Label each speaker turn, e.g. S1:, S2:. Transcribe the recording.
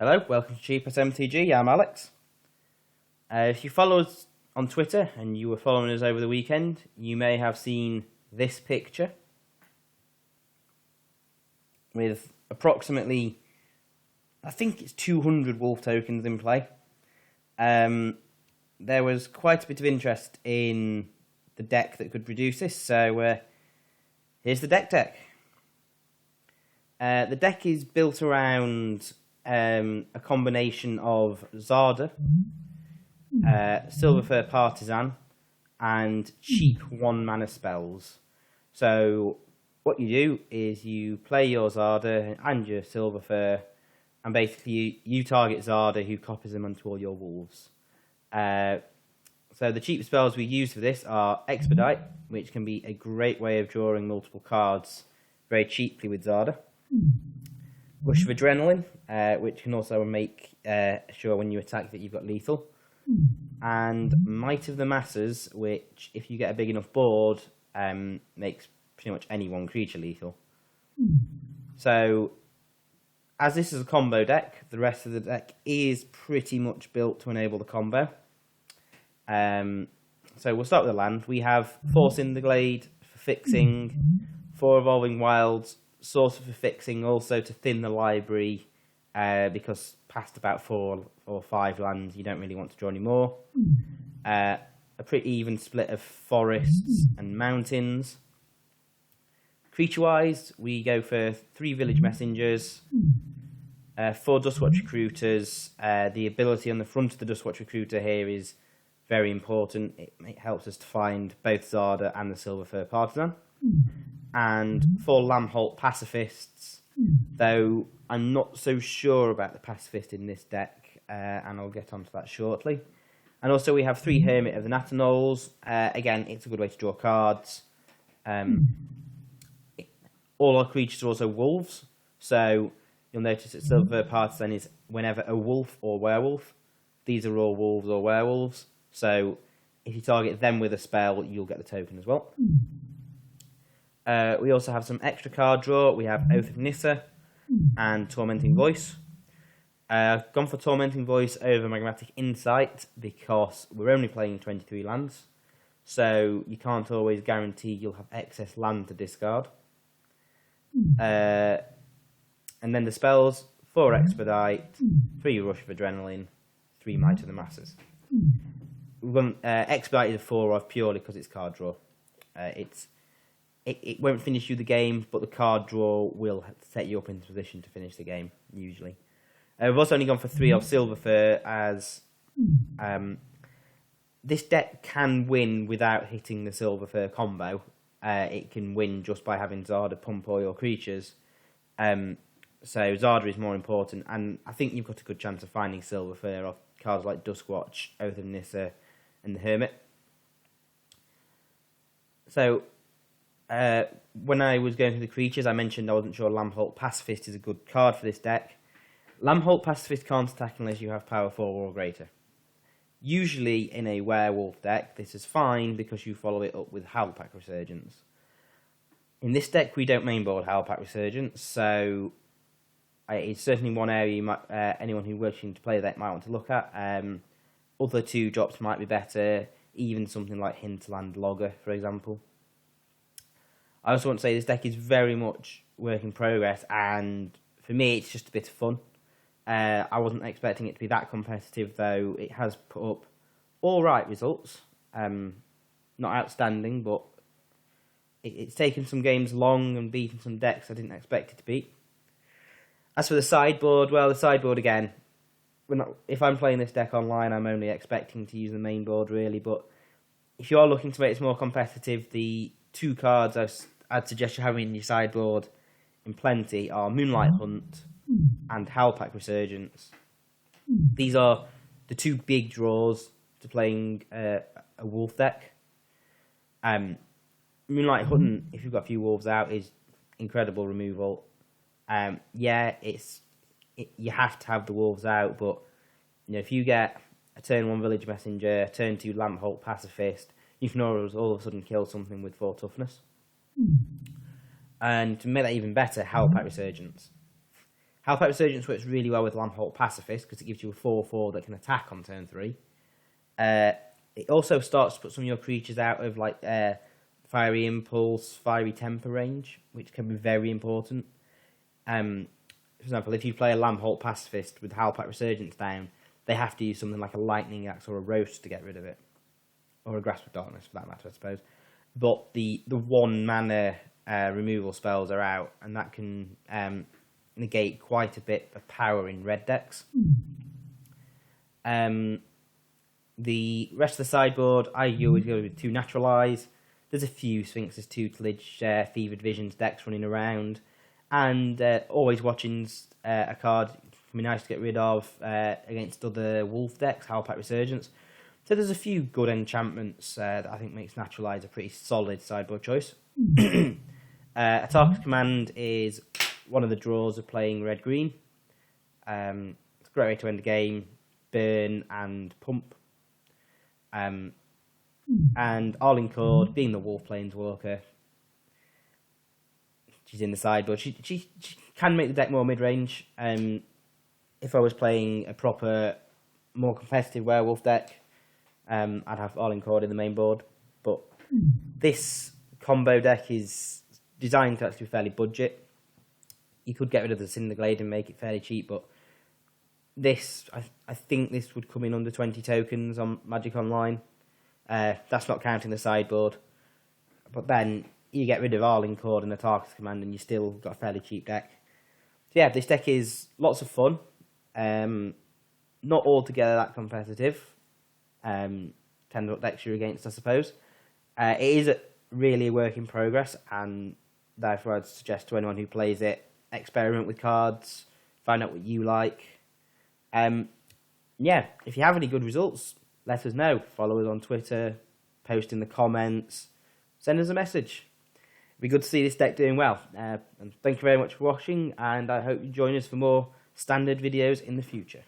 S1: Hello, welcome to Cheap SMTG. I'm Alex. If you follow us on Twitter and you were following us over the weekend, you may have seen this picture with approximately, I think it's 200 wolf tokens in play. There was quite a bit of interest in the deck that could produce this, so here's the deck. The deck is built around a combination of Zada, Silverfur Partisan, and cheap 1-mana spells. So what you do is you play your Zada and your Silverfur, and basically you target Zada, who copies them onto all your wolves. So the cheap spells we use for this are Expedite, which can be a great way of drawing multiple cards very cheaply with Zada. Rush of Adrenaline, which can also make sure when you attack that you've got lethal. And Might of the Masses, which, if you get a big enough board, makes pretty much any one creature lethal. So, as this is a combo deck, the rest of the deck is pretty much built to enable the combo. So we'll start with the land. We have 4 Cinderglade for fixing, 4 Evolving Wilds, Sorcerer for fixing, also to thin the library, because past about 4 or 5 lands you don't really want to draw any more. A pretty even split of forests and mountains. Creature-wise, we go for 3 Village Messengers, 4 Duskwatch Recruiters. The ability on the front of the Duskwatch Recruiter here is very important. It helps us to find both Zada and the Silverfur Partisan. And 4 Lamholt Pacifists, though I'm not so sure about the Pacifist in this deck, and I'll get onto that shortly. And also we have 3 Hermit of the Natanols. Again, it's a good way to draw cards. All our creatures are also wolves, so you'll notice that Silverfur Partisan is whenever a wolf or werewolf. These are all wolves or werewolves, so if you target them with a spell, you'll get the token as well. We also have some extra card draw. We have Oath of Nissa and Tormenting Voice. I've gone for Tormenting Voice over Magmatic Insight because we're only playing 23 lands, so you can't always guarantee you'll have excess land to discard. And then the spells, 4 Expedite, 3 Rush of Adrenaline, 3 Might of the Masses. We've gone Expedite is a 4-off purely because it's card draw. It won't finish you the game, but the card draw will set you up in position to finish the game, usually. We've also only gone for 3 of Silverfur, as this deck can win without hitting the Silverfur combo. It can win just by having Zada pump all your creatures. So Zada is more important, and I think you've got a good chance of finding Silverfur off cards like Duskwatch, Oath of Nissa, and the Hermit. So when I was going through the creatures, I mentioned I wasn't sure Lamholt Pacifist is a good card for this deck. Lamholt Pacifist can't attack unless you have power 4 or greater. Usually in a werewolf deck, this is fine because you follow it up with Howlpack Resurgence. In this deck, we don't mainboard Howlpack Resurgence, so it's certainly one area you might, anyone who wishing to play that might want to look at. Other 2 drops might be better, even something like Hinterland Logger, for example. I also want to say this deck is very much work in progress, and for me it's just a bit of fun. I wasn't expecting it to be that competitive, though it has put up alright results. Not outstanding, but it's taken some games long and beaten some decks I didn't expect it to beat. As for the sideboard, well, the sideboard again, if I'm playing this deck online, I'm only expecting to use the main board really, but if you are looking to make this more competitive, the 2 cards I'd suggest you having in your sideboard in plenty are Moonlight Hunt and Howlpack Resurgence. These are the 2 big draws to playing a wolf deck. Moonlight Hunt, if you've got a few wolves out, is incredible removal. Yeah, you have to have the wolves out, but if you get a turn 1 Village Messenger, turn 2 Lamholt Pacifist, you can all of a sudden kill something with 4 toughness. And to make that even better, Howlpack Resurgence. Hellpipe Resurgence works really well with Lampholt Pacifist because it gives you a 4/4 that can attack on turn 3. It also starts to put some of your creatures out of like Fiery Impulse, Fiery Temper range, which can be very important. For example, if you play a Lampholt Pacifist with Hellpipe Resurgence down, they have to use something like a Lightning Axe or a Roast to get rid of it. Or a Grasp of Darkness, for that matter, I suppose. But the 1 mana removal spells are out, and that can negate quite a bit of power in red decks. The rest of the sideboard, I always go with 2 Naturalize. There's a few Sphinx's Tutelage, Fevered Visions decks running around. And Always Watching's a card can be nice to get rid of against other Wolf decks, Hellpipe Resurgence. So there's a few good enchantments that I think makes Naturalize a pretty solid sideboard choice. Atarka's Command is one of the draws of playing red-green. It's a great way to end the game, burn and pump. And Arlene Cord, being the Wolf Planeswalker, she's in the sideboard. She can make the deck more mid-range. If I was playing a proper, more competitive Werewolf deck, I'd have Arlene Cord in the main board. But this combo deck is designed to actually be fairly budget. You could get rid of the Cinderglade and make it fairly cheap, but this, I think this would come in under 20 tokens on Magic Online. That's not counting the sideboard. But then you get rid of Arlene Cord and Atarka's Command and you still got a fairly cheap deck. So yeah, this deck is lots of fun. Not altogether that competitive. 10 decks you're against, I suppose. It is really a work in progress, and therefore I'd suggest to anyone who plays it, experiment with cards, find out what you like. Yeah, if you have any good results, let us know. Follow us on Twitter, post in the comments, send us a message. It'd be good to see this deck doing well. And thank you very much for watching, and I hope you join us for more standard videos in the future.